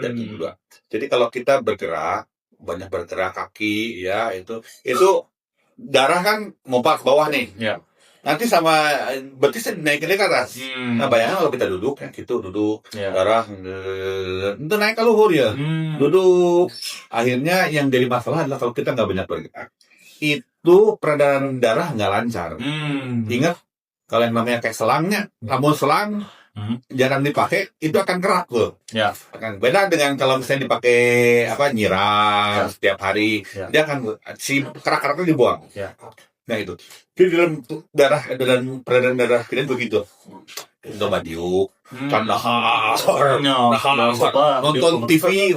Jantung kedua. Jadi kalau kita bergerak banyak bergerak kaki itu darah kan ngompak ke bawah nih. Nanti sama betisnya naikinnya ke atas. Nah bayangkan kalau kita duduk duduk darah itu naik ke luhur ya. Duduk akhirnya yang jadi masalah adalah kalau kita nggak banyak bergerak itu peredaran darah nggak lancar. Ingat kalau yang namanya kayak selangnya, lamun selang jarang dipakai itu akan kerak loh. Akan beda dengan kalau misalnya dipakai nyiram setiap hari, dia akan si kerak-keraknya dibuang. Nah itu. Jadi dalam peredaran darah kita begitu. Coba diuk, nonton TV,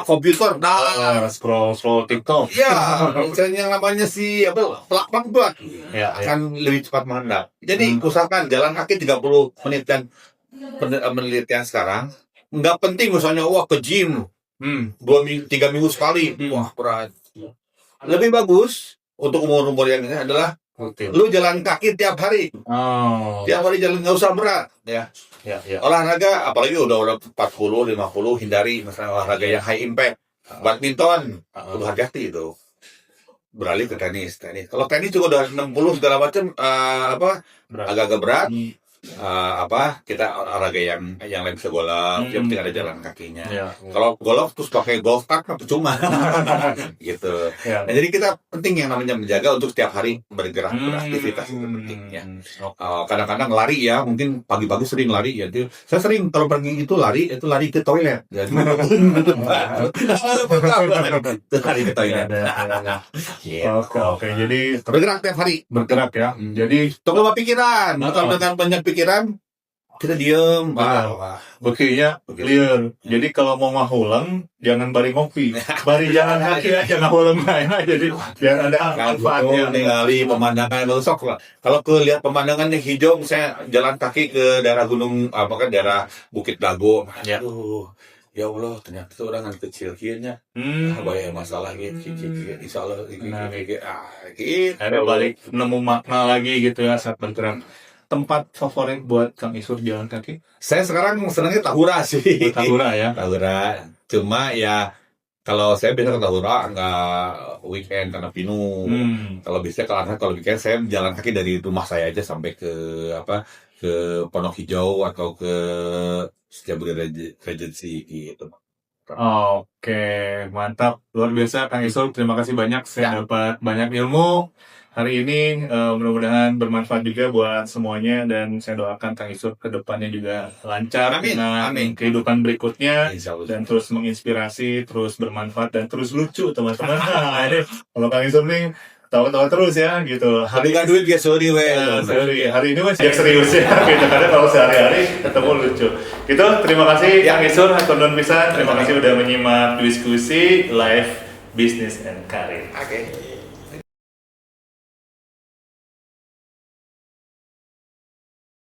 komputer, scroll TikTok. Misalnya yang namanya si pelak-pelak akan lebih cepat menghendap. Jadi usahakan jalan kaki 30 menit dan penelitian sekarang nggak penting misalnya ke gym 3 minggu sekali berat. Lebih bagus untuk umur yang ini adalah lu jalan kaki tiap hari. Tiap hari jalan, nggak usah berat olahraga, apalagi udah 40, 50, hindari misalnya olahraga yang high impact. Badminton lu hati-hati itu, beralih ke tenis. Kalau tenis juga udah 60 segala macam agak-agak berat. kita olahraga yang lain bisa golf, yang penting ada jalan kakinya. Ya. Kalau golf terus pakai golf cart kan percuma. Gitu. Ya. Nah, jadi kita penting yang namanya menjaga untuk setiap hari bergerak, beraktivitas itu penting ya. Kadang-kadang lari ya, mungkin pagi-pagi sering lari ya. Saya sering kalau pagi itu lari ke toilet. Jadi lari ke toilet. Oke. Jadi Bergerak tiap hari. bergerak ya. Jadi Tunggu pikiran. Atau dengan banyak pikiran kita diem. bekinya clear. Jadi kalau mau ngahulang jangan bari ngopi, bari jalan kaki aja ngahulang aja. Jadi biar ada manfaatnya. Ningali pemandangan bagus lah. Kalau lihat pemandangan yang hijau, saya jalan kaki ke daerah gunung, daerah Bukit Dago. Ya. Ya Allah, ternyata itu orang kecil kieunya. Banyak masalah gitu. Insya Allah gitu. Ada balik nemu makna lagi gitu ya saat bergerak. Tempat favorit buat Kang Isur jalan kaki? Saya sekarang senangnya Tahura sih. Tahura ya. Tahura. Cuma ya kalau saya biasa ke Tahura nggak weekend karena penuh. Kalau weekend saya jalan kaki dari rumah saya aja sampai ke Pondok Hijau atau ke Setiabudi Regency gitu. Oke, mantap, luar biasa Kang Isur. Terima kasih banyak, saya dapat banyak ilmu hari ini. Mudah-mudahan bermanfaat juga buat semuanya, dan saya doakan Kang Isur ke depannya juga lancar dengan kehidupan berikutnya, dan terus menginspirasi, terus bermanfaat, dan terus lucu teman-teman. Nah, ini kalau Kang Isur nih tawa-tawa terus ya gitu. Hari nggak duit ya sorry Hari ini masih serius ya gitu, karena kalau sehari-hari ketemu lucu gitu. Terima kasih Kang Isur, Kondon Pisan. Terima kasih udah menyimak diskusi live Business and Career. Oke.